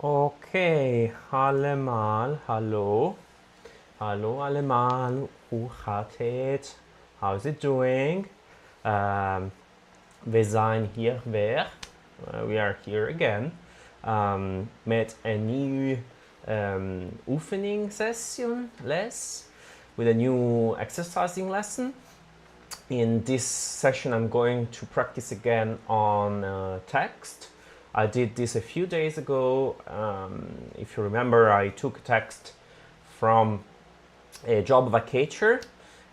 Okay, allemal, hallo. Hallo allemal, hoe gaat het? How's it doing? We zijn hier weer. We are here again. Met een nieuwe oefening session, with a new exercising lesson. In this session, I'm going to practice again on text. I did this a few days ago. If you remember, I took a text from a job vacatur.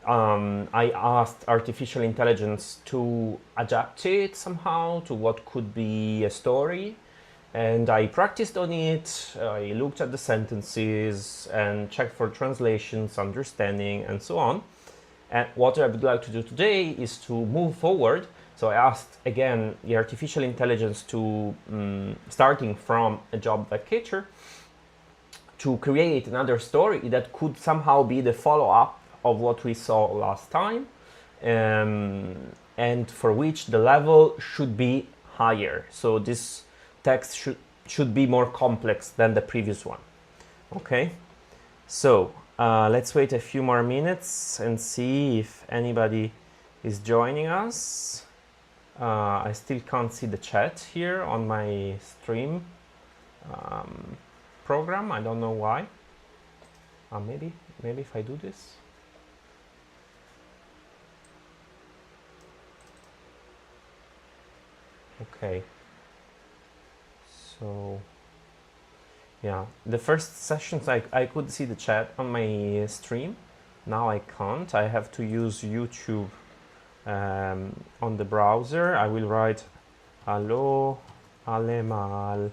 I asked artificial intelligence to adapt it somehow to what could be a story, and I practiced on it. I looked at the sentences and checked for translations, understanding, and so on. And what I would like to do today is to move forward. So I asked again the artificial intelligence to, starting from a job vacatur, to create another story that could somehow be the follow-up of what we saw last time, and for which the level should be higher. So this text should be more complex than the previous one. Okay, so let's wait a few more minutes and see if anybody is joining us. I still can't see the chat here on my stream program. I don't know why. Maybe if I do this. Okay. So yeah, the first sessions I could see the chat on my stream. Now I can't. I have to use YouTube on the browser. I will write hallo allemal.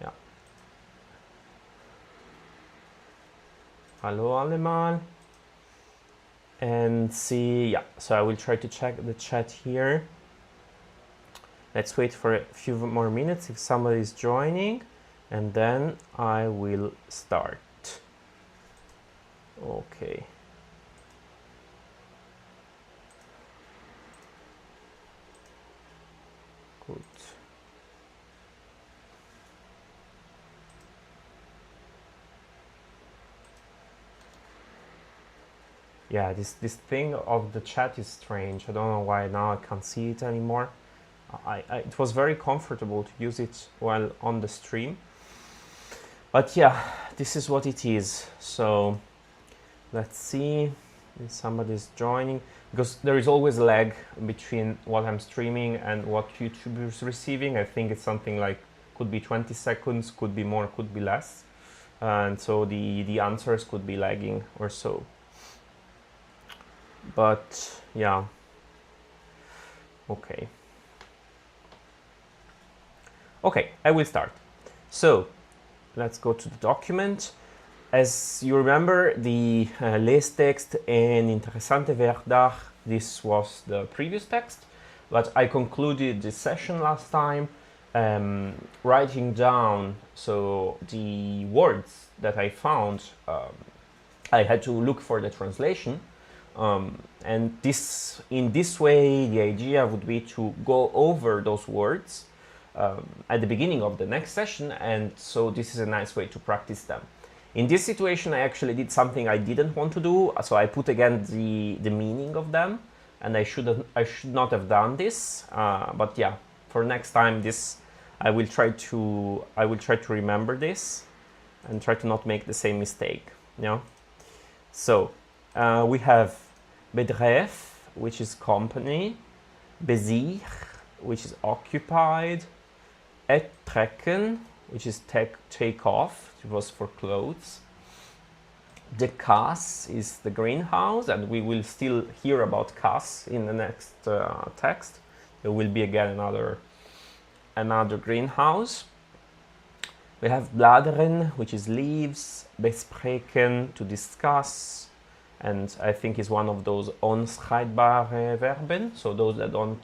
Yeah. Hallo allemal. And see, yeah, so I will try to check the chat here. Let's wait for a few more minutes if somebody is joining, and then I will start. Okay. Good. Yeah, this thing of the chat is strange. I don't know why now I can't see it anymore. It was very comfortable to use it while on the stream. But yeah, this is what it is. So let's see if somebody is joining, because there is always a lag between what I'm streaming and what YouTube is receiving. I think it's something like, could be 20 seconds, could be more, could be less. And so the answers could be lagging or so. But yeah, okay. Okay, I will start. So let's go to the document. As you remember, the leestext en interessante werkdag, this was the previous text, but I concluded this session last time writing down, so the words that I found, I had to look for the translation. And in this way, the idea would be to go over those words at the beginning of the next session, and so this is a nice way to practice them. In this situation, I actually did something I didn't want to do, so I put again the meaning of them, and I should not have done this, but yeah, for next time I will try to remember this and try to not make the same mistake. Yeah. So we have bedrijf, which is company, bezig, which is occupied, ettrekken, which is take off, it was for clothes. The kas is the greenhouse, and we will still hear about kas in the next text. There will be again another greenhouse. We have bladeren, which is leaves, bespreken, to discuss, and I think is one of those onscheidbare verben, so those that don't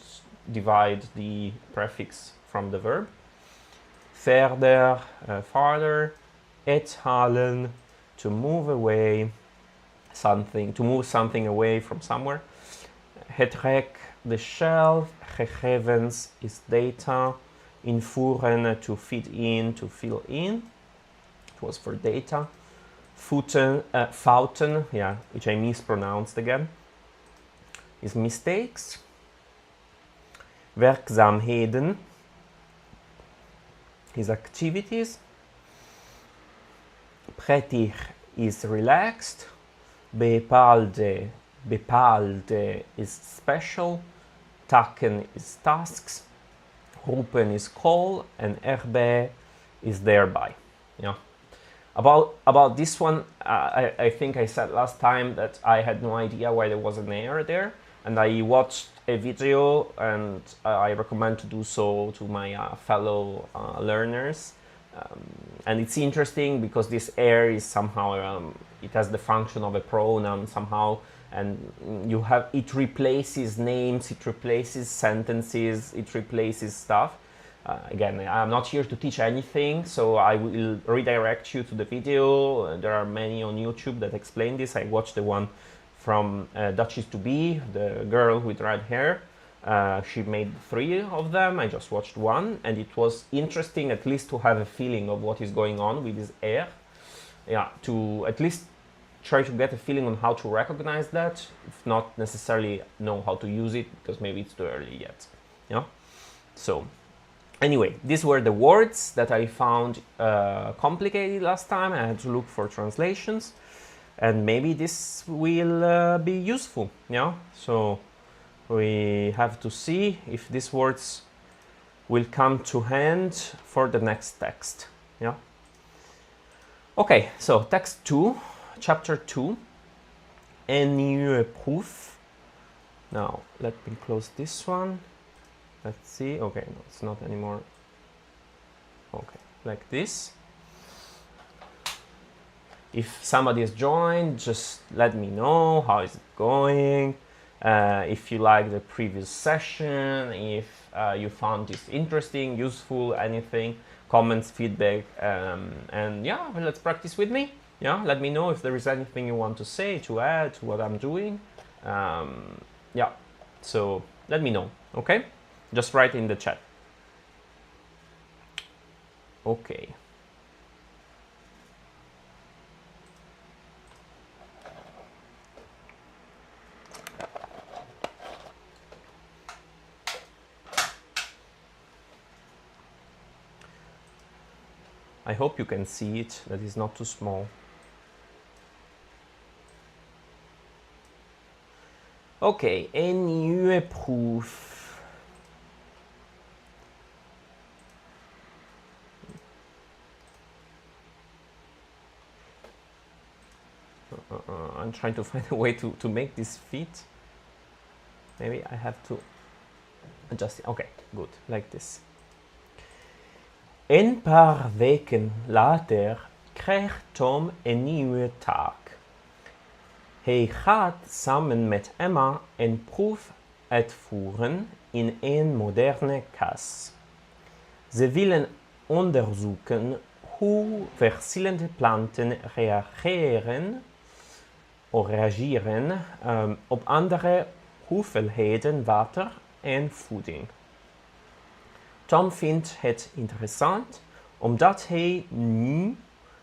divide the prefix from the verb. Verder, farther, ethalen, to move away something, to move something away from somewhere. Het rek, the shelf. Gegevens is data. Invoeren, to feed in, to fill in. It was for data. Fouten, yeah, which I mispronounced again, is mistakes. Werkzaamheden is activities. Prettig is relaxed. Bepaalde is special. Taken is tasks. Roepen is call, and erbij is thereby. Yeah. About this one, I think I said last time that I had no idea why there was an error there, and I watched a video, and I recommend to do so to my fellow learners. And it's interesting because this error is somehow it has the function of a pronoun somehow, and it replaces names, it replaces sentences, it replaces stuff. Again, I'm not here to teach anything, so I will redirect you to the video. There are many on YouTube that explain this. I watched the one from A2-B1, the girl with red hair. She made 3 of them. I just watched one, and it was interesting at least to have a feeling of what is going on with this air. Yeah, to at least try to get a feeling on how to recognize that, if not necessarily know how to use it, because maybe it's too early yet. Yeah. So anyway, these were the words that I found complicated last time. I had to look for translations, and maybe this will be useful. Yeah. So we have to see if these words will come to hand for the next text. Yeah. Okay. So text 2. Chapter 2, NUE proof. Now, let me close this one. Let's see. Okay, no, it's not anymore. Okay, like this. If somebody has joined, just let me know how is it going. If you like the previous session, if you found this interesting, useful, anything, comments, feedback, and yeah, well, let's practice with me. Yeah, let me know if there is anything you want to say, to add to what I'm doing. Yeah, so let me know, okay? Just write in the chat. Okay. I hope you can see it, that is not too small. Okay, NUE proof. I'm trying to find a way to make this fit. Maybe I have to adjust it. Okay, good, like this. Een paar weken later krijgt Tom een nieuwe taak. Hij gaat samen met Emma een proef uitvoeren in een moderne kas. Ze willen onderzoeken hoe verschillende planten reageren op andere hoeveelheden water en voeding. Tom vindt het interessant omdat hij nu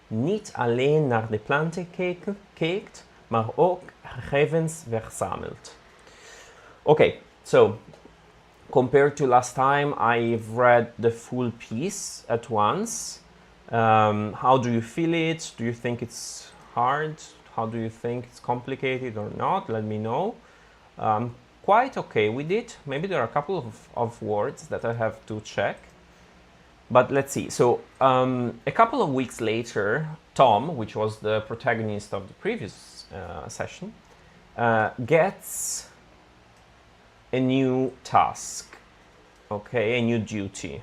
niet alleen naar de planten kijkt, maar ook gegevens verzamelt. Okay, so compared to last time, I've read the full piece at once. How do you feel it? Do you think it's hard? How do you think it's complicated or not? Let me know. Quite okay with it. Maybe there are a couple of words that I have to check. But let's see. So a couple of weeks later, Tom, which was the protagonist of the previous session, gets a new task, okay, a new duty.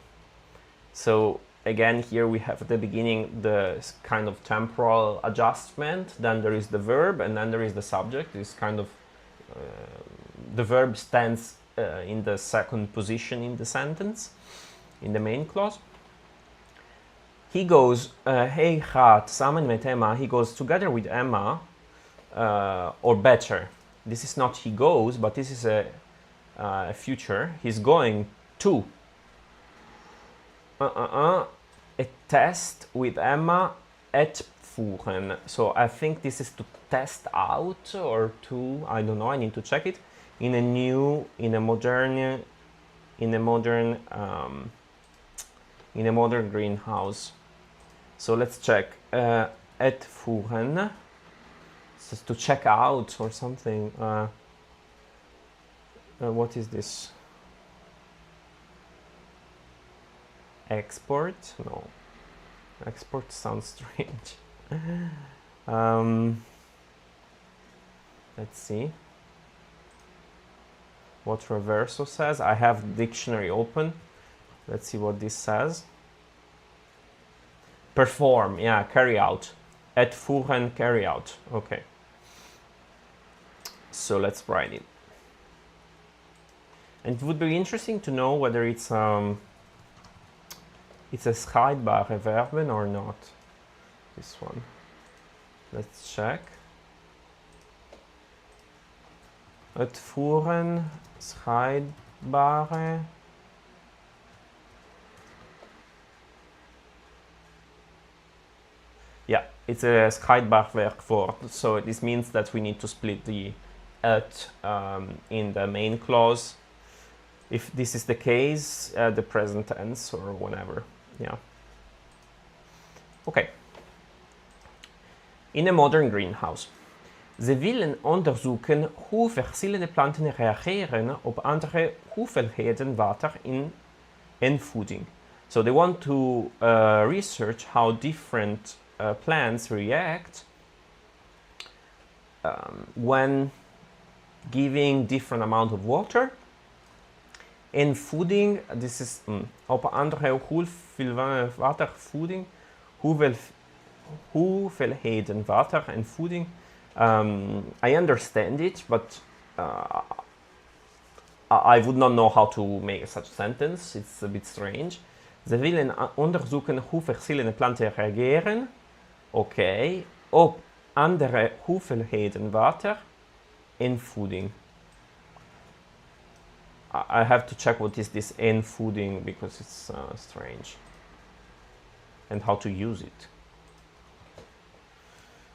So again, here we have at the beginning the kind of temporal adjustment, then there is the verb, and then there is the subject. This kind of the verb stands in the second position in the sentence, in the main clause. he goes, hij gaat samen met Emma, he goes together with Emma, or better, this is not he goes, but this is a future, he's going to a test with Emma uitvoeren. So I think this is to test out or to, I don't know, I need to check it, in a modern greenhouse. So let's check. Uitvoeren. So to check out or something. What is this? Export? No. Export sounds strange. Let's see what reverso says. I have the dictionary open. Let's see what this says. Perform, yeah, carry out. Uitvoeren, carry out. Okay. So let's write it. And it would be interesting to know whether it's a scheidbare verben or not. This one. Let's check. Uitvoeren, scheidbare. Yeah, it's a scheidbaar werkwoord. So this means that we need to split the uit in the main clause. If this is the case, the present tense or whenever. Yeah. Okay. In a modern greenhouse. Ze willen onderzoeken hoe verschillende planten reageren op andere hoeveelheden water en voeding. So they want to research how different plants react when giving different amount of water. En voeding, this is op andere hoeveel water, voeding, hoeveelheden water en voeding. I understand it, but I would not know how to make such a sentence. It's a bit strange. Ze willen onderzoeken hoe verschillende planten reageren, op andere hoeveelheden water en voeding. I have to check what is this en voeding because it's strange. And how to use it.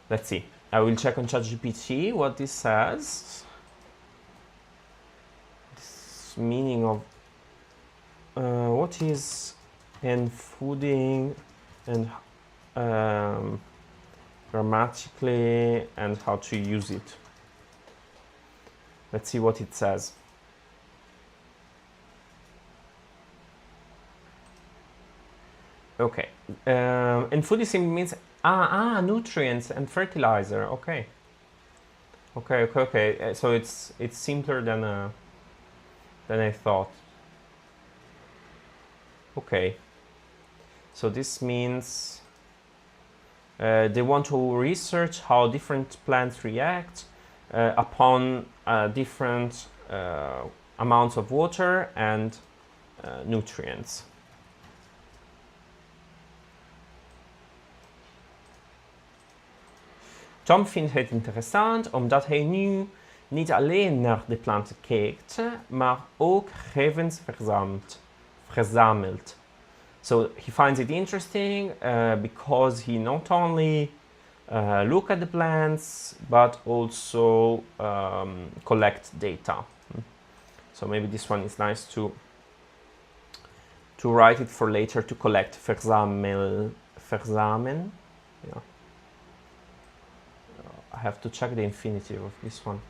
Let's see. I will check on ChatGPT what this says. This meaning of what is en voeding and grammatically and how to use it. Let's see what it says. Okay, and food simply means nutrients and fertilizer. Okay. So it's simpler than I thought. Okay. So this means they want to research how different plants react upon different amounts of water and nutrients. Tom vindt het interessant omdat hij nu niet alleen naar de planten kijkt, maar ook gegevens verzamelt. So he finds it interesting because he not only look at the plants but also collect data. So maybe this one is nice to write it for later, to collect. Verzameln. Yeah. I have to check the infinitive of this one.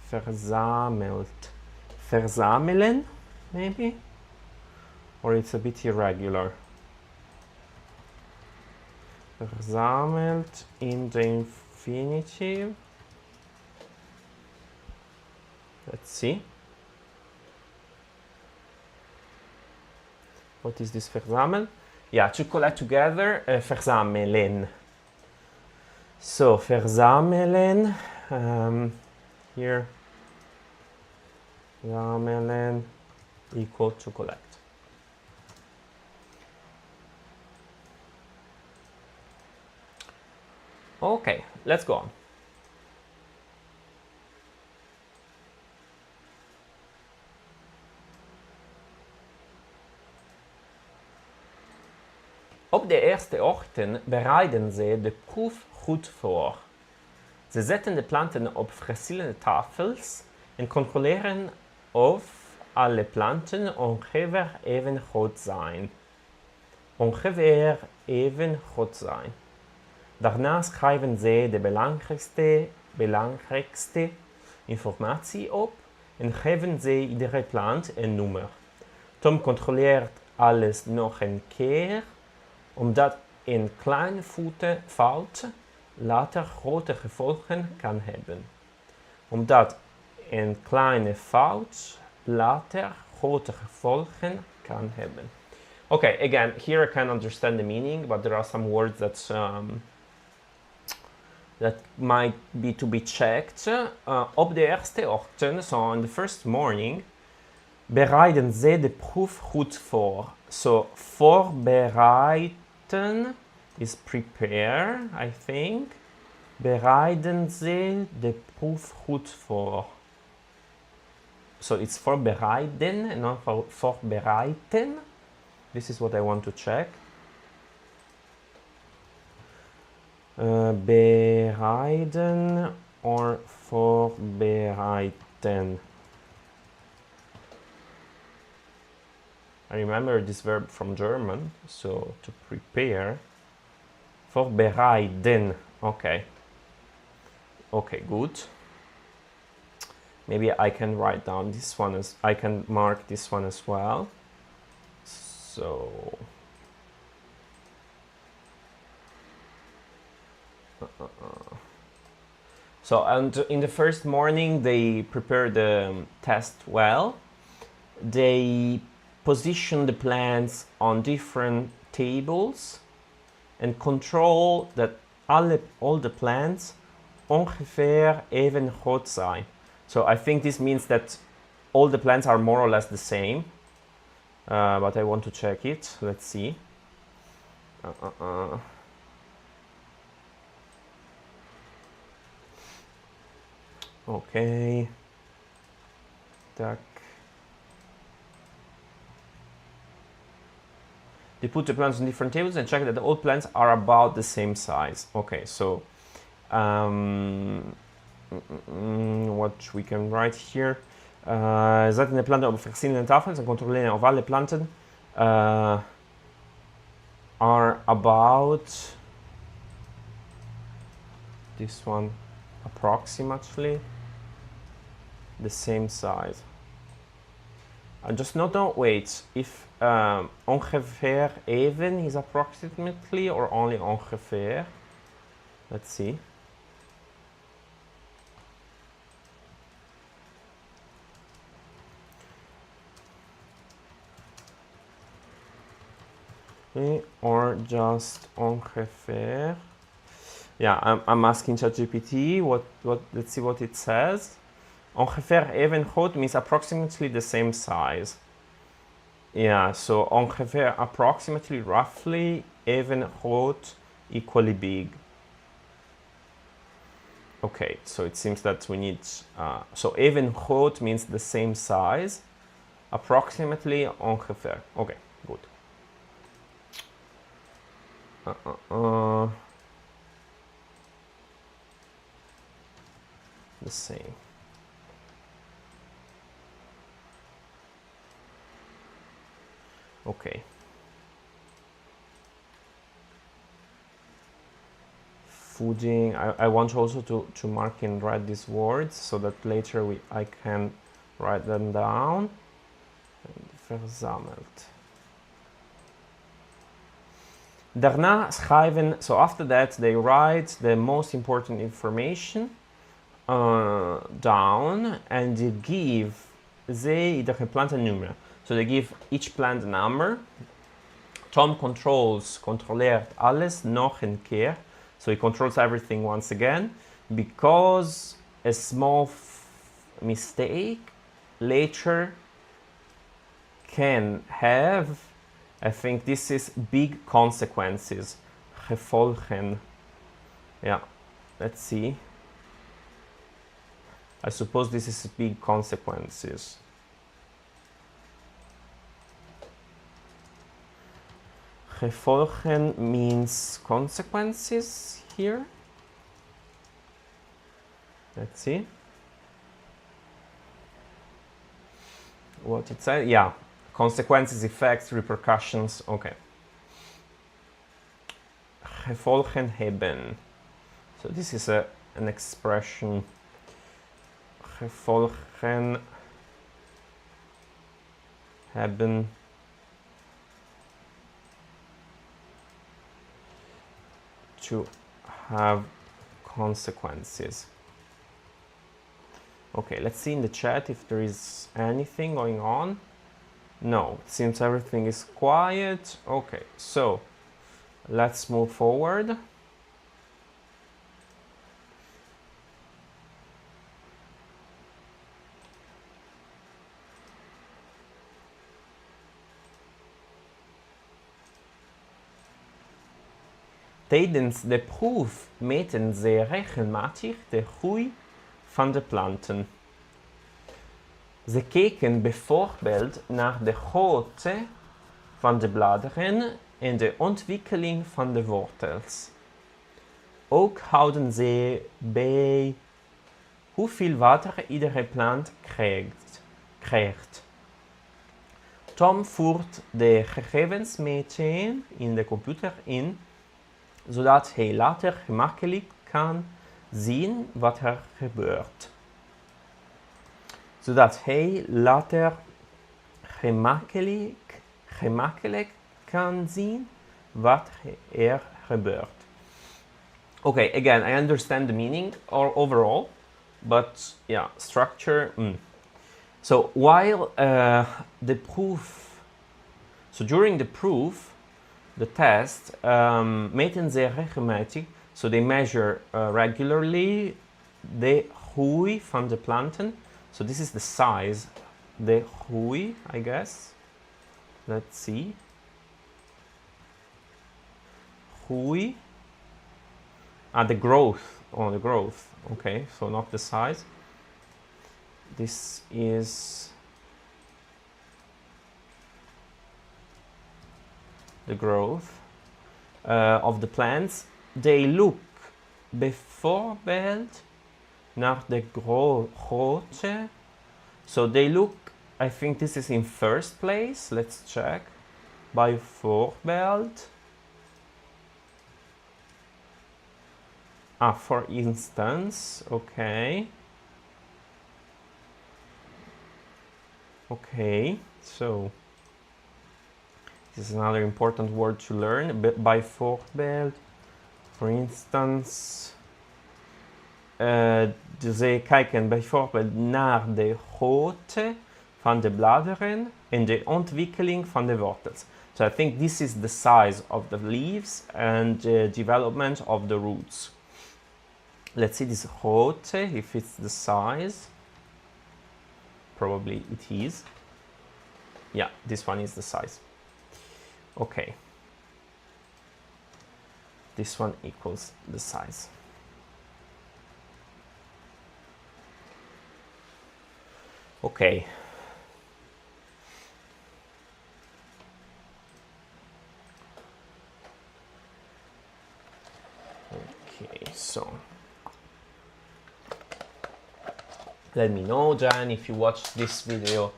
Verzamelt. Verzamelen, maybe? Or it's a bit irregular. Verzamelt in the infinitive. Let's see. What is this verzamel? Yeah, to collect together, verzamelen. So, verzamelen, here, verzamelen equal to collect. Okay, let's go on. Op de eerste ochtend bereiden ze de proef goed voor. Ze zetten de planten op verschillende tafels en controleren of alle planten ongeveer even groot zijn. Ongeveer even groot zijn. Daarna schrijven ze de belangrijkste informatie op en geven ze iedere plant een nummer. Tom controleert alles nog een keer, omdat een kleine fout later grote gevolgen kan hebben. Omdat een kleine fout later grote gevolgen kan hebben. Okay, again, here I can understand the meaning, but there are some words that might be to be checked. Op de eerste ochtend, so on the first morning, bereiden ze de proef goed voor. So, voorbereiden is prepare, I think. Bereiden ze de proef goed voor. So it's voorbereiden and not voorbereiden. This is what I want to check. Bereiden or voorbereiden. I remember this verb from German, so to prepare. Voorbereiden. Okay. Okay, good. Maybe I can write down this one as I can mark this one as well. So so, and in the first morning they prepare the test well. They position the plants on different tables and control that all the plants ongeveer even groot zijn. So I think this means that all the plants are more or less the same. But I want to check it. Let's see. Okay. Tack. They put the plants on different tables and check that all plants are about the same size. Okay, so what we can write here. Zetten de planten op verschillende tafels en controleren of alle planten are about this one approximately the same size. Just don't wait if ongeveer even is approximately or only ongeveer. Let's see. Okay, or just ongeveer. Yeah, I'm asking ChatGPT what let's see what it says. Ongeveer even groot means approximately the same size. Yeah, so ongeveer approximately, roughly, even groot, equally big. Okay, so it seems that we need, so even groot means the same size. Approximately, ongeveer. Okay, good. The same. Okay. Fooding. I want also to mark and write these words so that later I can write them down. Verzameld. Daarna schrijven, so after that they write the most important information down and they give iedere plant een nummer. So they give each plant a number. Tom controleert alles nog een keer. So he controls everything once again because a small mistake later can have, I think this is big consequences. Gevolgen. Yeah, let's see. I suppose this is big consequences. Gevolgen means consequences here. Let's see what it says. Yeah, consequences, effects, repercussions. Okay. Gevolgen hebben. So this is an expression. Gevolgen hebben. To have consequences. Okay, let's see in the chat if there is anything going on. No, it seems everything is quiet. Okay, so let's move forward. Tijdens de proef meten ze regelmatig de groei van de planten. Ze keken bijvoorbeeld naar de grootte van de bladeren en de ontwikkeling van de wortels. Ook houden ze bij hoeveel water iedere plant krijgt. Tom voert de gegevens meteen in de computer in, zodat hij later gemakkelijk kan zien wat er gebeurt. Zodat hij later gemakkelijk kan zien wat er gebeurt. Okay, again, I understand the meaning overall, but yeah, structure. So while the proof, so during the proof, the test, meten ze regelmatig, so they measure regularly the groei van de planten. So this is the size, the groei, I guess. Let's see. Groei. The growth. Oh, the growth. Okay, so not the size. This is the growth of the plants. They look bijvoorbeeld naar de grootte. So they look, I think this is in first place. Let's check. Bijvoorbeeld. For instance, okay. Okay, so this is another important word to learn. Bijvoorbeeld, for instance, ze kijken bijvoorbeeld naar de grootte van de bladeren en de ontwikkeling van de wortels. So I think this is the size of the leaves and the development of the roots. Let's see this grootte, if it's the size. Probably it is. Yeah, this one is the size. Okay. This one equals the size. Okay. Okay, so let me know, Jan, if you watch this video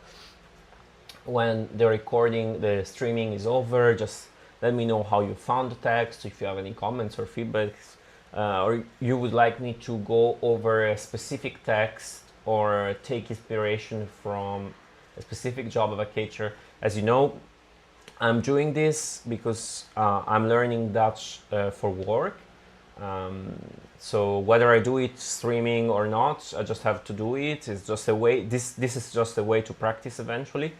when the recording, the streaming is over. Just let me know how you found the text, if you have any comments or feedbacks, or you would like me to go over a specific text or take inspiration from a specific job advocator. As you know, I'm doing this because I'm learning Dutch for work. So whether I do it streaming or not, I just have to do it. It's just a way. This is just a way to practice eventually.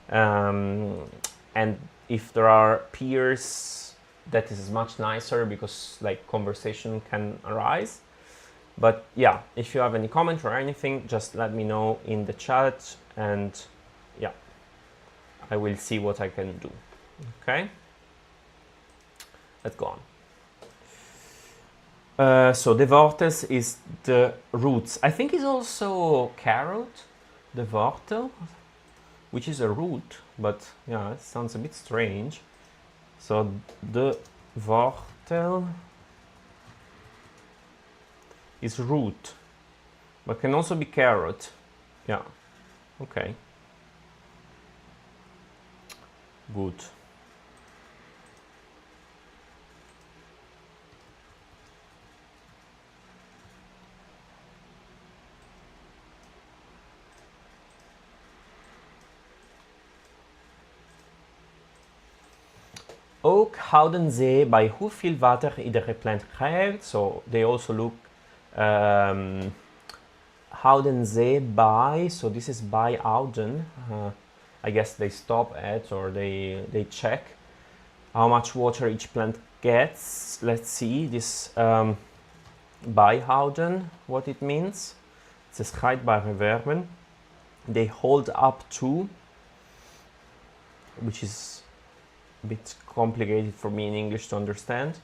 And if there are peers, that is much nicer because like conversation can arise. But yeah, if you have any comment or anything, just let me know in the chat, and yeah, I will see what I can do. Okay, let's go on. So the wortels is the roots. I think it's also carrot, the wortel, which is a root, but yeah, it sounds a bit strange. So the wortel is root, but can also be carrot. Yeah, okay. Good. Ook houden ze bij hoeveel water iedere plant krijgt. So they also look houden ze by, so this is by houden. I guess they stop at or they check how much water each plant gets. Let's see this bijhouden, what it means. Het is scheidbare verben. They hold up to, which is a bit complicated for me in English to understand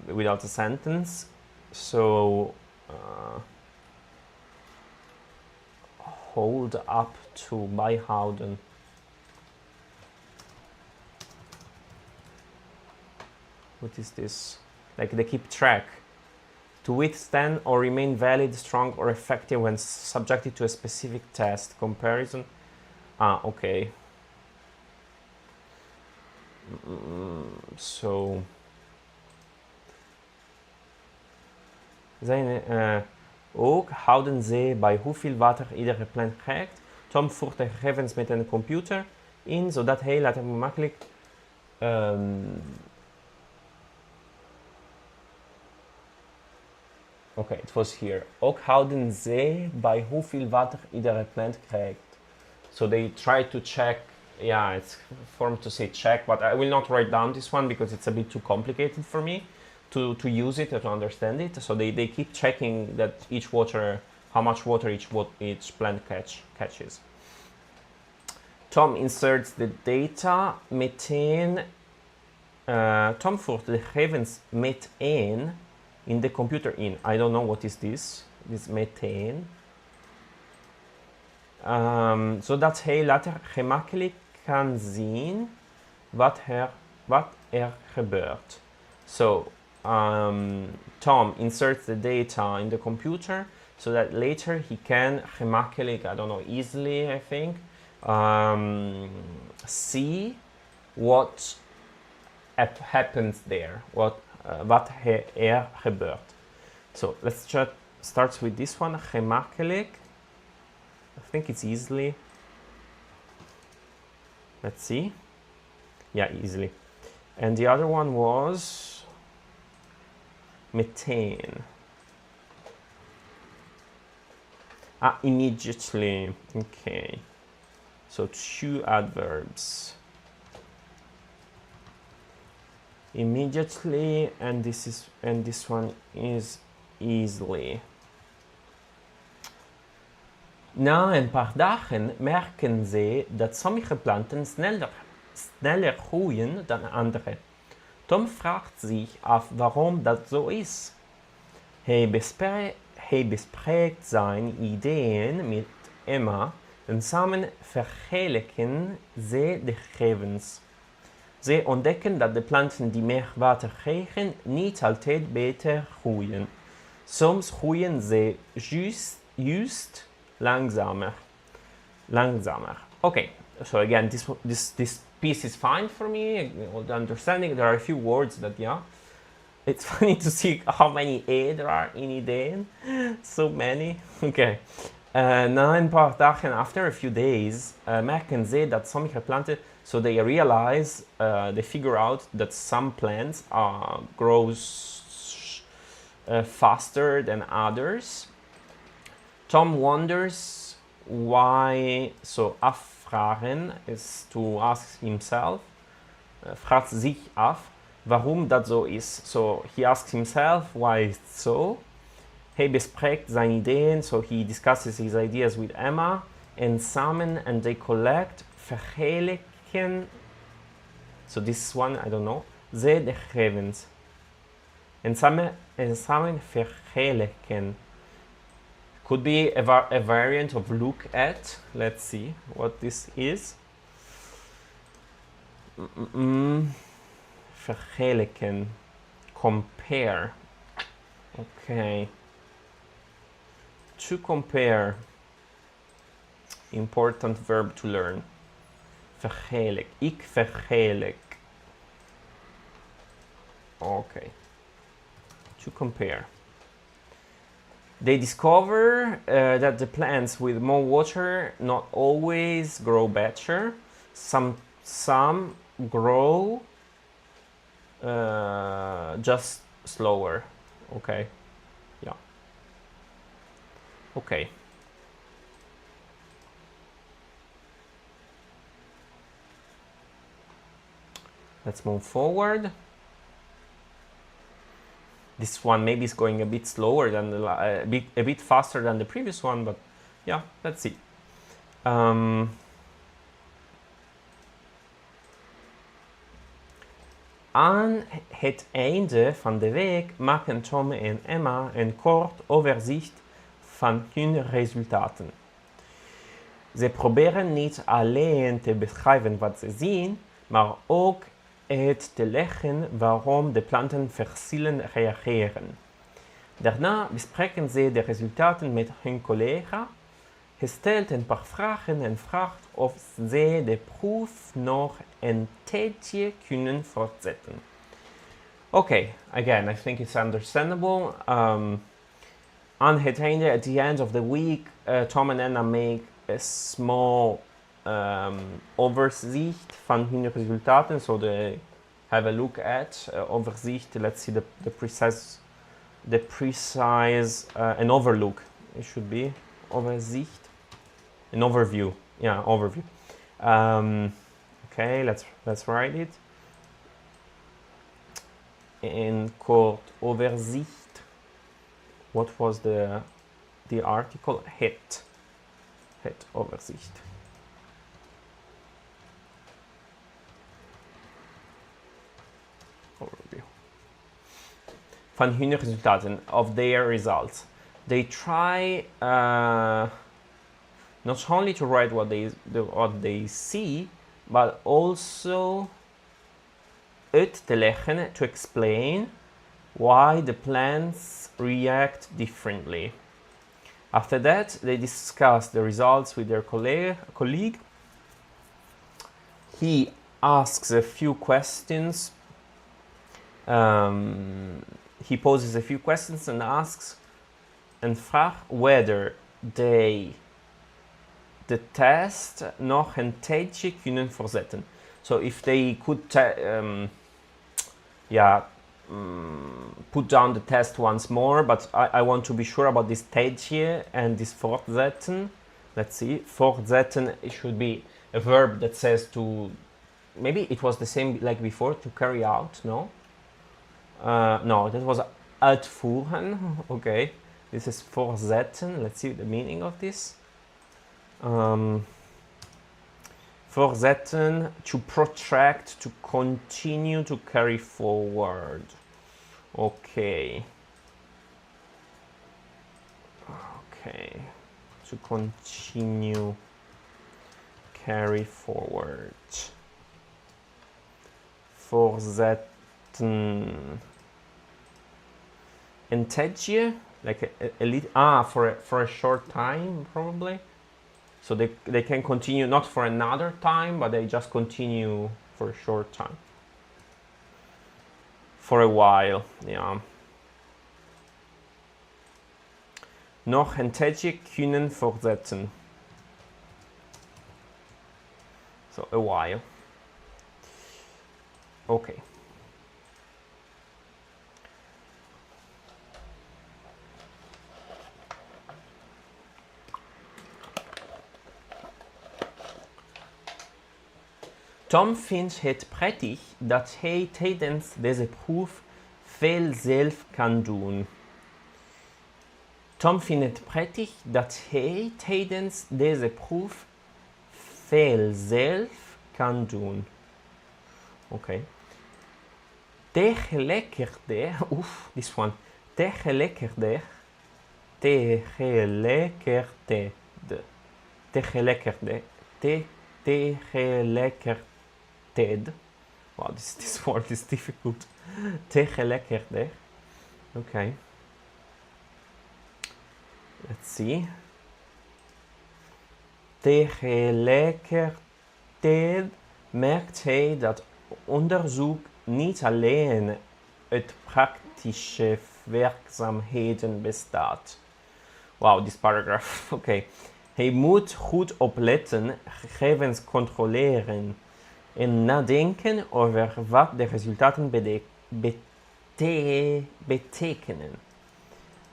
without a sentence. So hold up to bijhouden. What is this? Like they keep track. To withstand or remain valid, strong or effective when subjected to a specific test. Comparison. Ah, okay. So zijn ook houden ze bij hoeveel water iedere plant krijgt. Tom voert de gegevens met een computer in, zodat hij later makkelijk okay, it was here. Ook houden ze bij hoeveel water iedere plant krijgt. So they try to check. Yeah, it's formed to say check, but I will not write down this one because it's a bit too complicated for me to use it or to understand it. So they keep checking that how much water each plant catches. Tom inserts the data meteen. Tom voert de gegevens meteen in the computer in. I don't know what is this. This meteen. Zodat hij later gemakkelijk kan zien wat er gebeurt. So Tom inserts the data in the computer so that later he can gemakkelijk, I don't know, easily, I think, see what happens there, wat er gebeurt. So let's start with this one, gemakkelijk. I think it's easily. Let's see. Yeah, easily. And the other one was meteen. Ah, immediately. Okay. So two adverbs. Immediately, and this one is easily. Na een paar dagen merken ze dat sommige planten sneller groeien dan andere. Tom vraagt zich af waarom dat zo is. Hij bespreekt zijn ideeën met Emma en samen vergelijken ze de gegevens. Ze ontdekken dat de planten die meer water krijgen niet altijd beter groeien. Soms groeien ze juist langzamer. Okay, so again, this piece is fine for me. The understanding, there are a few words that, yeah, it's funny to see how many A there are in ideen. So many. Okay. Na een paar dagen, after a few days, merken ze dat sommige planten, so they realize, they figure out that some plants grows faster than others. Tom wonders why, so afvragen is to ask himself, vraagt zich af waarom dat zo is. So he asks himself why it's so. Hij bespreekt zijn ideeën, so he discusses his ideas with Emma, and samen and they collect, vergelijken, so this one, I don't know, ze de gegevens. Samen vergelijken. Could be a variant of look at. Let's see what this is. Vergelijken. Compare. Okay. To compare. Important verb to learn. Vergelijk. Ik vergelijk. Okay. To compare. They discover that the plants with more water not always grow better. Some grow just slower. Okay. Yeah. Okay. Let's move forward. This one maybe is going a bit slower than a bit faster than the previous one, but yeah, let's see. Aan het einde van de week maken Tom en Emma een kort overzicht van hun resultaten. Ze proberen niet alleen te beschrijven wat ze zien, maar ook uit te leggen waarom de planten verschillend reageren. Daarna bespreken ze de resultaten met hun collega, stelt een paar vragen en vraagt of ze de proef nog een tijdje kunnen voortzetten. Okay, again, I think it's understandable. Aan het einde, at the end of the week, Tom and Anna make a small overzicht van hun resultaten. So they have a look at overzicht. Let's see the precise, an overlook. It should be overzicht, an overview. Yeah, overview. Okay, let's write it. In kort overzicht. What was the article? Het overzicht. Overview. Van hun resultaten, of their results. They try not only to write what they see, but also uit te leggen, to explain why the plants react differently. After that, they discuss the results with their colleague. He asks a few questions. He poses a few questions and asks and vraagt whether they the test nog een tijdje kunnen voortzetten. So if they could put down the test once more, but I want to be sure about this tijdje and this voortzetten. Let's see, voortzetten, it should be a verb that says to, maybe it was the same like before, to carry out, no? No, that was uitvoeren, okay. This is voortzetten, let's see the meaning of this. Voortzetten, to protract, to continue, to carry forward. Okay. Okay. To continue, carry forward. Voortzetten. Een tijdje, like a little, for a short time, probably. So they can continue, not for another time, but they just continue for a short time. For a while, yeah. Nog een tijdje kunnen voortzetten. So a while. Okay. Tom vindt het prettig dat hij tijdens deze proef veel zelf kan doen. Tom vindt het prettig dat hij tijdens deze proef veel zelf kan doen. Okay. Tegelijkertijd, this one. Tegelijkertijd. Tegelijkertijd. Tegelijkertijd. Tegelijkertijd. Wow, this word is difficult. Tegelijkertijd. Okay. Let's see. Tegelijkertijd merkt hij dat onderzoek niet alleen uit praktische werkzaamheden bestaat. Wow, this paragraph. Okay. Hij moet goed opletten, gegevens controleren en nadenken over wat de resultaten betekenen.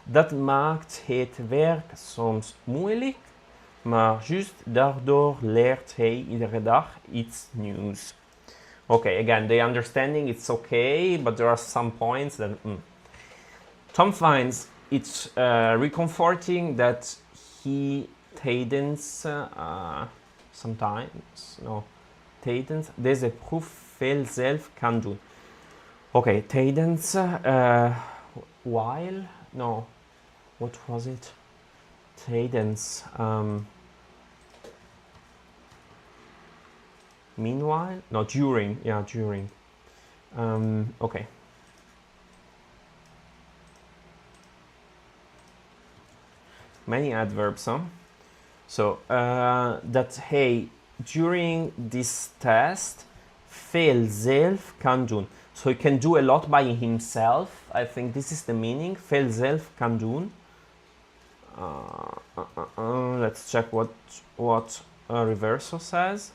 Dat maakt het werk soms moeilijk, maar juist daardoor leert hij iedere dag iets nieuws. Okay, again, the understanding it's okay, but there are some points that Tom finds it reconforting that he tijdens deze proef veel zelf kan doen. Okay, tijdens, while, no, what was it? Tijdens, meanwhile, no, during, yeah, during. Okay. Many adverbs, huh? So, dat hij during this test veel zelf kan doen. So he can do a lot by himself. I think this is the meaning. Veel zelf kan doen. Let's check what reversal says.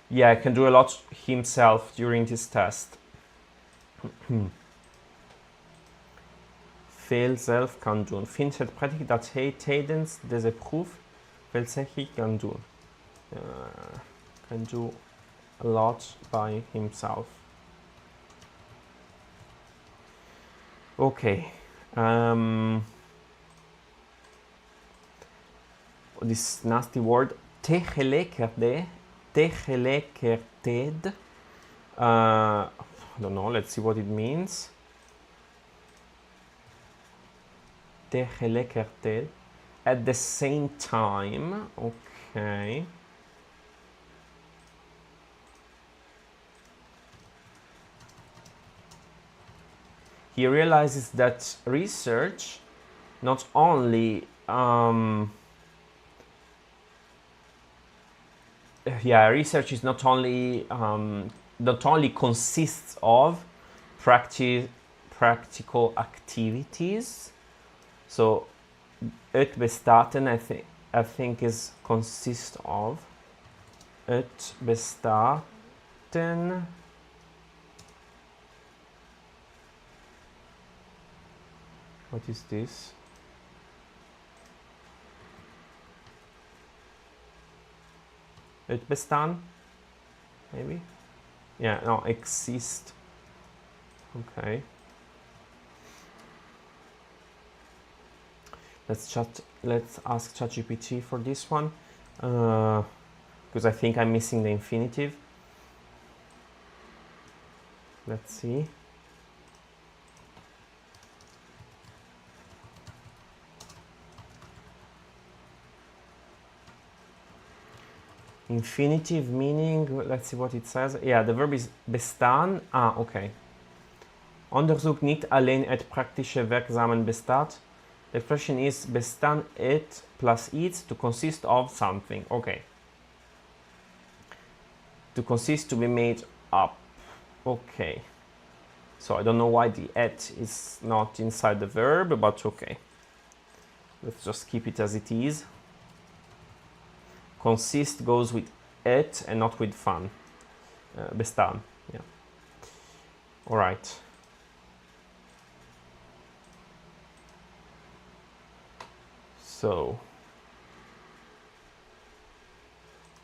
Yeah, he can do a lot himself during this test. Veel zelf kan doen. Vindt het prettig dat hij tijdens deze proef veel zelf kan doen. Can do a lot by himself. Okay. This nasty word. Tegelijkertijd. I don't know. Let's see what it means. Tegelijkertijd. At the same time. Okay. He realizes that research not only research is not only consists of practical activities. So it bestaten I think is consist of. It bestaten. What is this? It bestaan? Maybe? Yeah, no, exist. Okay. Let's ask ChatGPT for this one. Because I think I'm missing the infinitive. Let's see. Infinitive meaning, let's see what it says. Yeah, the verb is bestaan. Okay. Onderzoek niet alleen uit praktische werkzamen bestaat. The expression is bestaan it plus iets to consist of something. Okay. To consist, to be made up. Okay. So I don't know why the et is not inside the verb, but okay. Let's just keep it as it is. Consist goes with it and not with fun. Bestaan, yeah. All right. So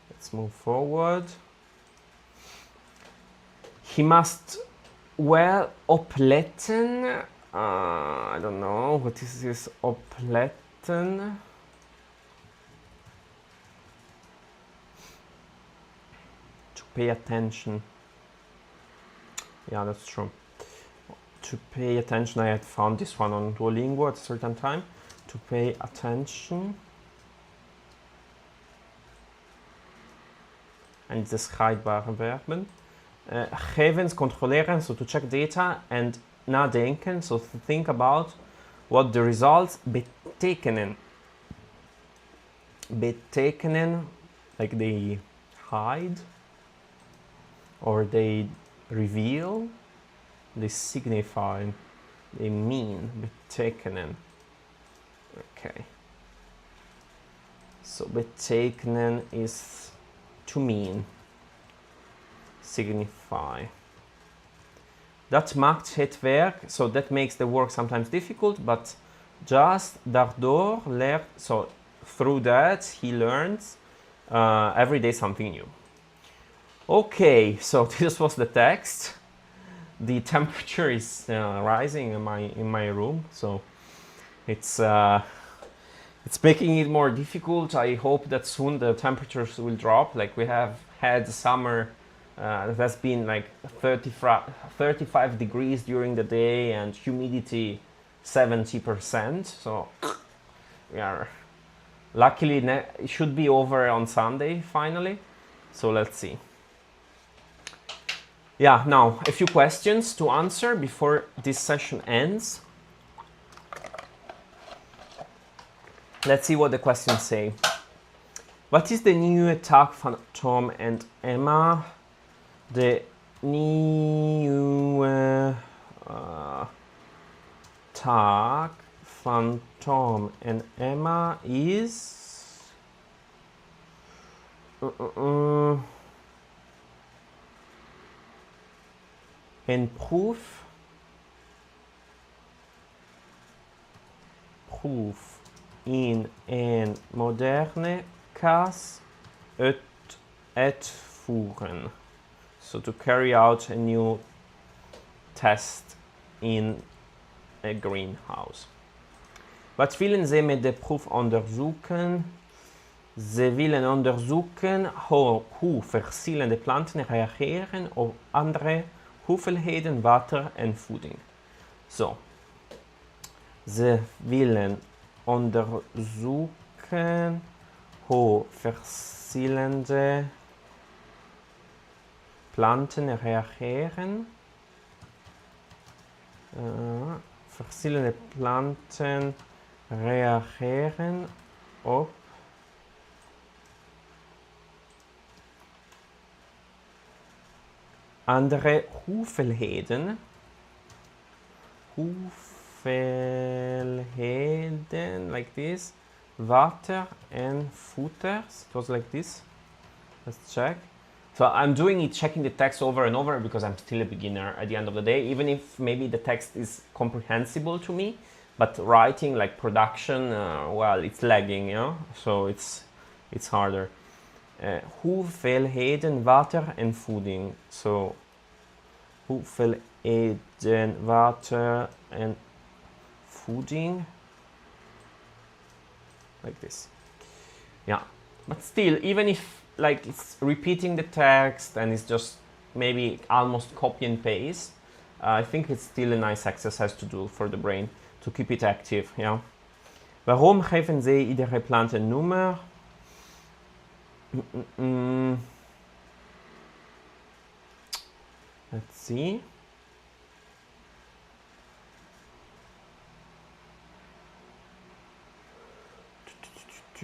let's move forward. He must well opletten. I don't know what is this opletten. Pay attention. Yeah, that's true. To pay attention, I had found this one on Duolingo at a certain time. To pay attention. En diese schrijfbare Verben. Gegevens controleren, so to check data, and nadenken, so to think about what the results betekenen. Betekenen, like they hide, or they reveal, they signify, they mean, betekenen. Okay. So betekenen is to mean, signify. Dat maakt het werk, so that makes the work sometimes difficult, but just daardoor leert, so through that he learns every day something new. Okay, so this was the text. The temperature is rising in my room, so it's making it more difficult. I hope that soon the temperatures will drop. Like we have had summer that has been like 35 degrees during the day and humidity 70%. So we are luckily it should be over on Sunday finally. So let's see. Yeah, now a few questions to answer before this session ends. Let's see what the questions say. Wat is de nieuwe taak van Tom en Emma? De nieuwe taak van Tom en Emma is... een proef in een moderne klas uitvoeren. So to carry out a new test in a greenhouse. Wat willen ze met de proef onderzoeken? Ze willen onderzoeken hoe verschillende planten reageren op andere hoeveelheden water en voeding. Zo. Ze willen onderzoeken hoe verschillende planten reageren. Verschillende planten reageren op andere hoeveelheden. Hoeveelheden, like this. Water and footers. It was like this. Let's check. So I'm doing it, checking the text over and over because I'm still a beginner at the end of the day, even if maybe the text is comprehensible to me, but writing like production, well, it's lagging, you know, so it's harder. Hoeveelheden water en voeding. So hoeveelheden water en voeding. Like this. Yeah, but still, even if like it's repeating the text and it's just maybe almost copy and paste, I think it's still a nice exercise to do for the brain to keep it active. Yeah. Waarom geven ze iedere plant een nummer? Let's see.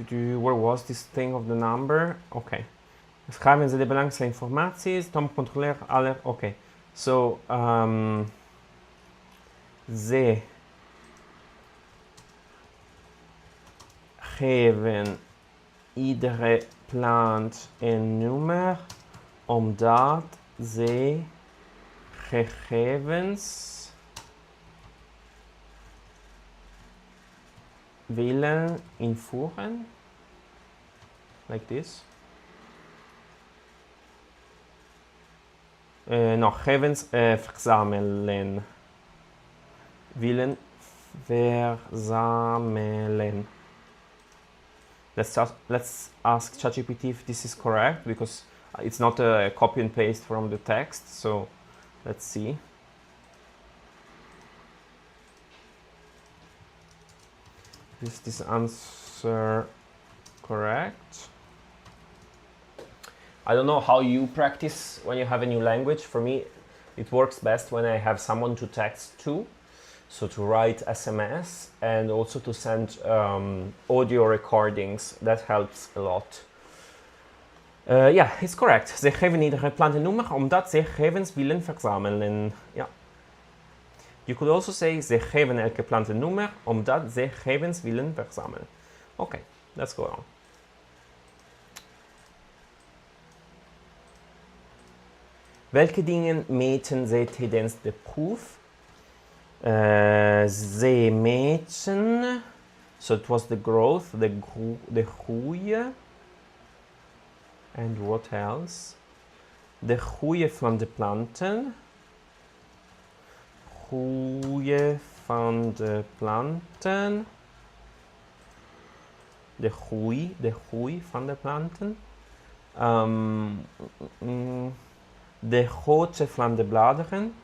Where was this thing of the number? Okay. Schrijven ze de belangrijkste informaties. Tom controleert alle. Okay. So, ze geven iedere plant een nummer omdat ze gegevens willen invoeren. Like this. No, gegevens verzamelen. Willen verzamelen. Let's ask ChatGPT if this is correct, because it's not a copy and paste from the text. So Let's see. Is this answer correct? I don't know how you practice when you have a new language. For me, it works best when I have someone to text to. So to write SMS and also to send audio recordings. That helps a lot. Ja, it's correct. Ze geven niet een geplande nummer omdat ze gegevens willen verzamelen. Ja. You could also say ze geven een geplande nummer omdat ze gegevens willen verzamelen. Okay, let's go on. Welche Dinge meten ze tijdens de proef? Ze meten, so it was the growth, the groei. And what else? De groei van de planten. Groei van de planten. De groei van de planten. De grootte van de bladeren.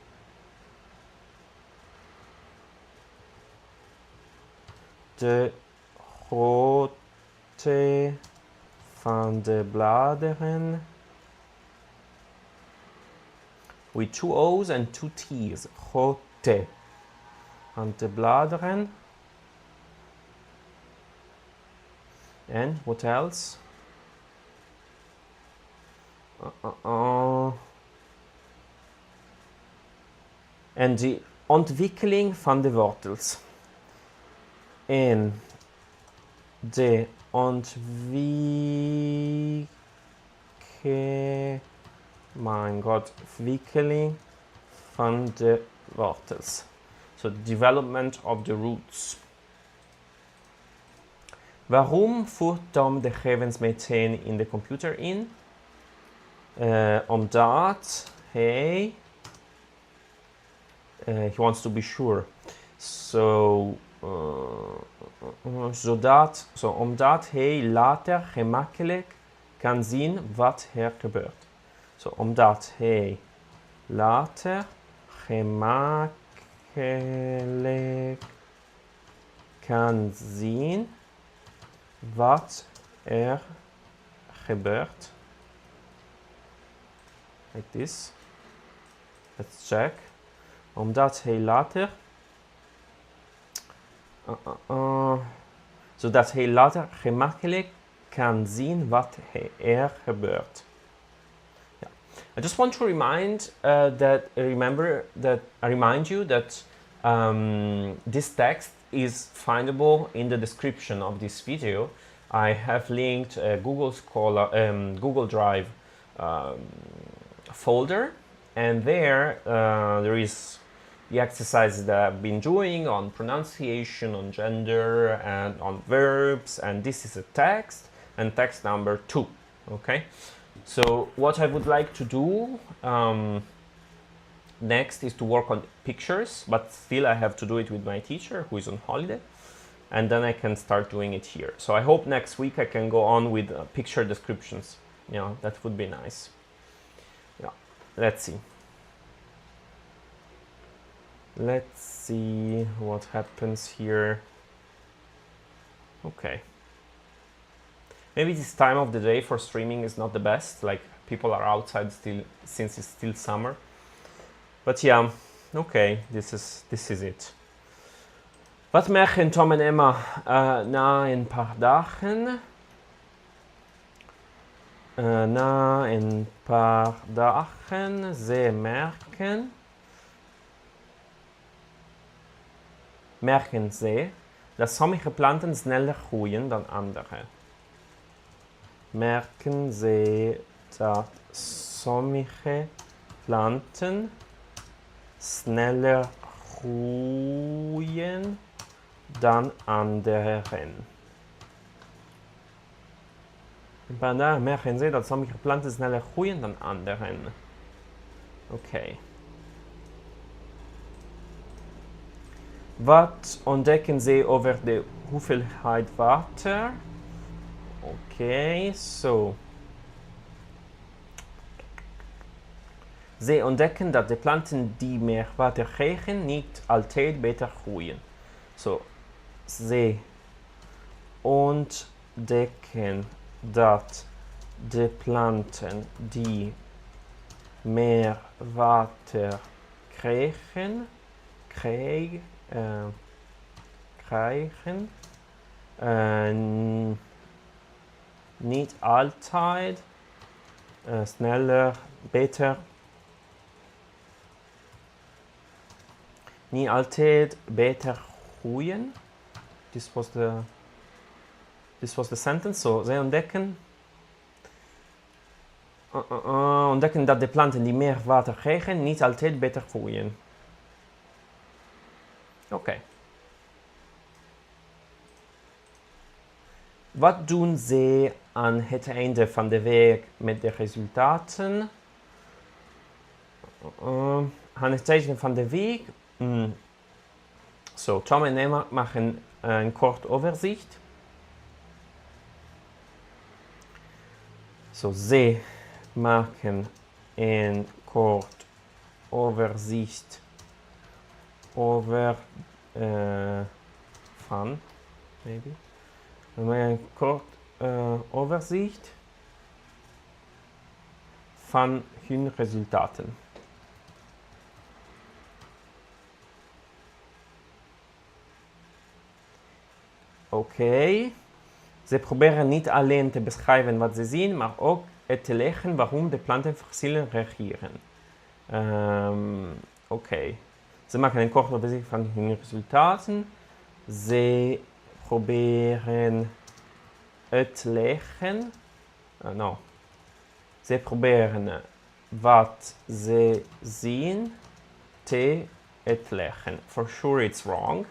De grootte van de bladeren. With 2 O's and 2 T's. Grootte van de bladeren. And what else? En de ontwikkeling van de wortels. En de ontwikkeling van de wortels. So development of the roots. Waarom voert Tom de gegevens meteen in de computer in? Omdat hij he wants to be sure. Omdat hij later gemakkelijk kan zien wat er gebeurt. Omdat hij later gemakkelijk kan zien wat er gebeurt. Like this. Let's check. Omdat hij later zodat hij later gemakkelijk kan zien wat er gebeurt. Yeah. I just want to remind you that this text is findable in the description of this video. I have linked a Google Drive folder, and there is the exercises that I've been doing on pronunciation, on gender, and on verbs, and this is a text, and text number 2, okay? So what I would like to do next is to work on pictures, but still I have to do it with my teacher who is on holiday, and then I can start doing it here. So I hope next week I can go on with picture descriptions. Yeah, that would be nice. Yeah, let's see. Let's see what happens here. Okay. Maybe this time of the day for streaming is not the best, like people are outside still, since it's still summer. But yeah, okay, this is it. Wat merken Tom en Emma na een paar dagen? Na een paar dagen, ze merken ze dat sommige planten sneller groeien dan andere. Merken ze dat sommige planten sneller groeien dan anderen. Vandaar merken ze dat sommige planten sneller groeien dan anderen. Oké. Wat ontdekken ze over de hoeveelheid water? Oké, so. Ze ontdekken dat de planten die meer water krijgen niet altijd beter groeien. So, ze ontdekken dat de planten die meer water krijgen niet altijd sneller, beter, niet altijd beter groeien. This was the sentence. So, zij ontdekken dat de planten die meer water krijgen niet altijd beter groeien. Oké. Wat doen ze aan het einde van de week met de resultaten? Aan het einde van de week. So, Tom en Emma maken een kort overzicht. So, ze maken een kort overzicht over van, maybe. Een kort overzicht van hun resultaten. Oké. Ze proberen niet alleen te beschrijven wat ze zien, maar ook te leggen waarom de planten verschillend reageren. Oké. Ze maken een kort overzicht van hun resultaten. Ze proberen uit te leggen. Ze proberen wat ze zien te uitleggen. For sure it's wrong.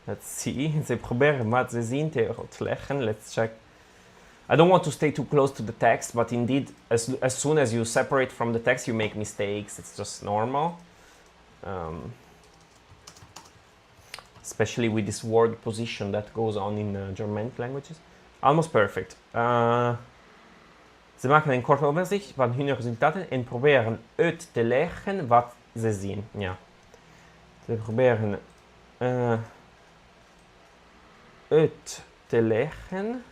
Let's see. Ze proberen wat ze zien te uitleggen. Let's check. I don't want to stay too close to the text, but indeed, as soon as you separate from the text, you make mistakes. It's just normal. Especially with this word position that goes on in Germanic languages. Almost perfect. Ze maken een kort overzicht van hun resultaten en proberen uit te leggen wat ze zien. Ja. Ze proberen uit te leggen,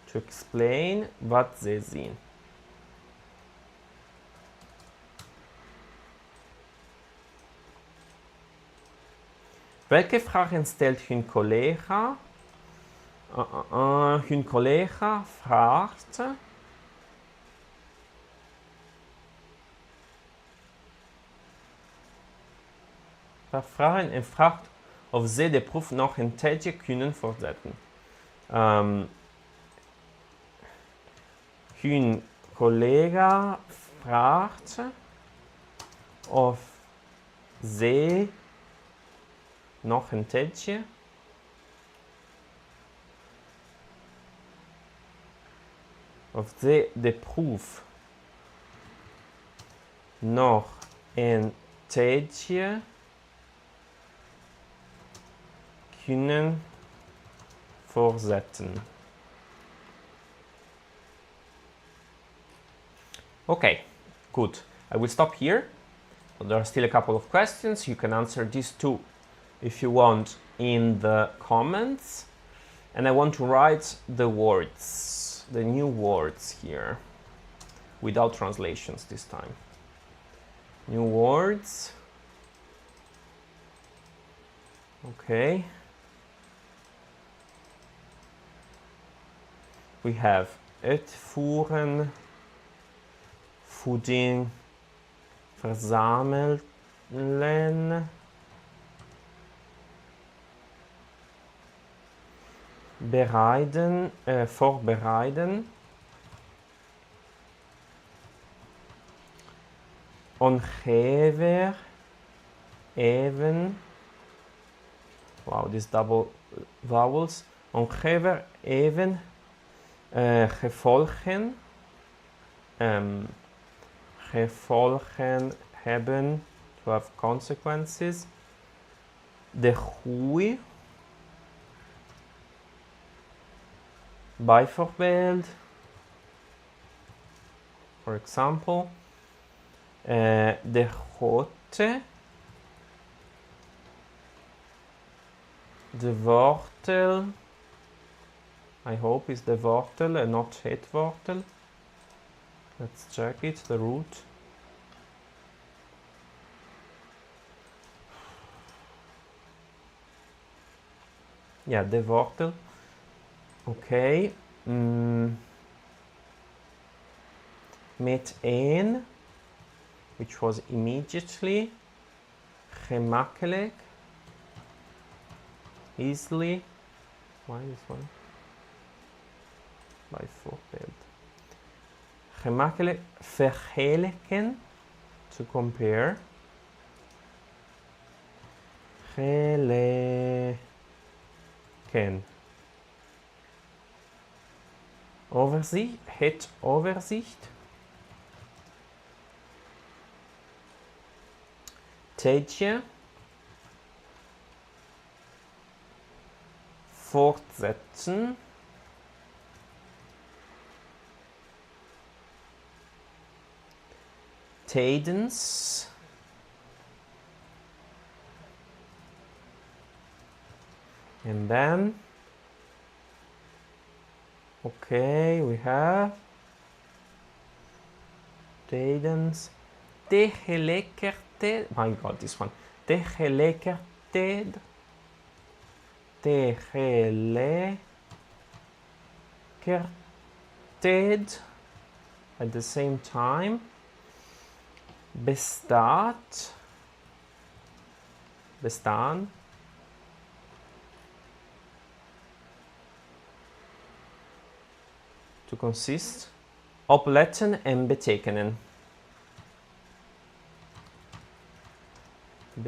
to explain wat ze zien. Welke vragen stelt hun collega? Hun collega vraagt vragen en vraagt of ze de proef nog een tijdje kunnen voortzetten. Hun collega vraagt of ze nog een tijdje of ze de proef nog een tijdje kunnen voortzetten. Okay, good. I will stop here. There are still a couple of questions. You can answer these two if you want in the comments. And I want to write the words, the new words here, without translations this time. New words. Okay. We have uitvoeren, voeding, verzamelen, bereiden, voorbereiden, ongeveer, even, wow, these double vowels, ongeveer, even, gevolgen, gevolgen hebben, to have consequences, de groei, bijvoorbeeld, For example, de grote, de wortel, I hope is the wortel and not het wortel. Let's check it, the root. Yeah, de wortel. Okay. Met een, which was immediately, gemakkelijk, easily. Why this one? Bijvoorbeeld. Gemakkelijk vergelijken, to compare. Gelijken. Overzicht, het overzicht. Tijdje. Fortsetzen. Tijdens. And then, okay, we have tijdens, tegelijkertijd, my god, this one, tegelijkertijd, tegelijkertijd, at the same time, bestaat, bestaan, to consist, opletten en betekenen.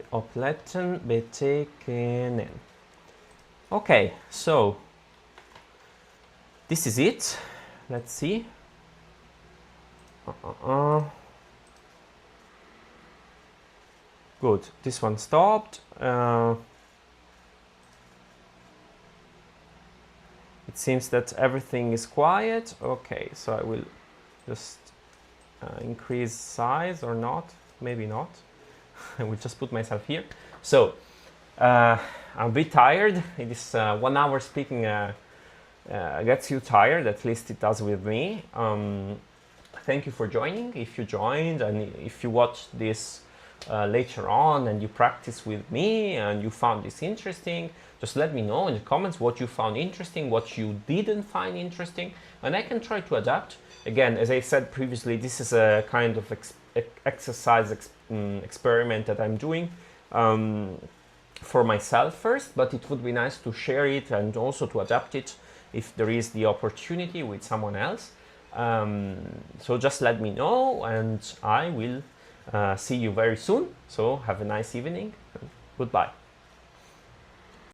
Opletten, betekenen. Okay, so this is it. Let's see. Good, this one stopped. It seems that everything is quiet. Okay, so I will just increase size or not, maybe not. I will just put myself here. So I'm a bit tired. It is 1 hour speaking gets you tired, at least it does with me. Thank you for joining. If you joined and if you watched this later on and you practice with me and you found this interesting, just let me know in the comments what you found interesting, what you didn't find interesting, and I can try to adapt. Again, as I said previously, this is a kind of exercise experiment that I'm doing for myself first, but it would be nice to share it and also to adapt it if there is the opportunity with someone else. So just let me know and I will see you very soon. So have a nice evening. Goodbye.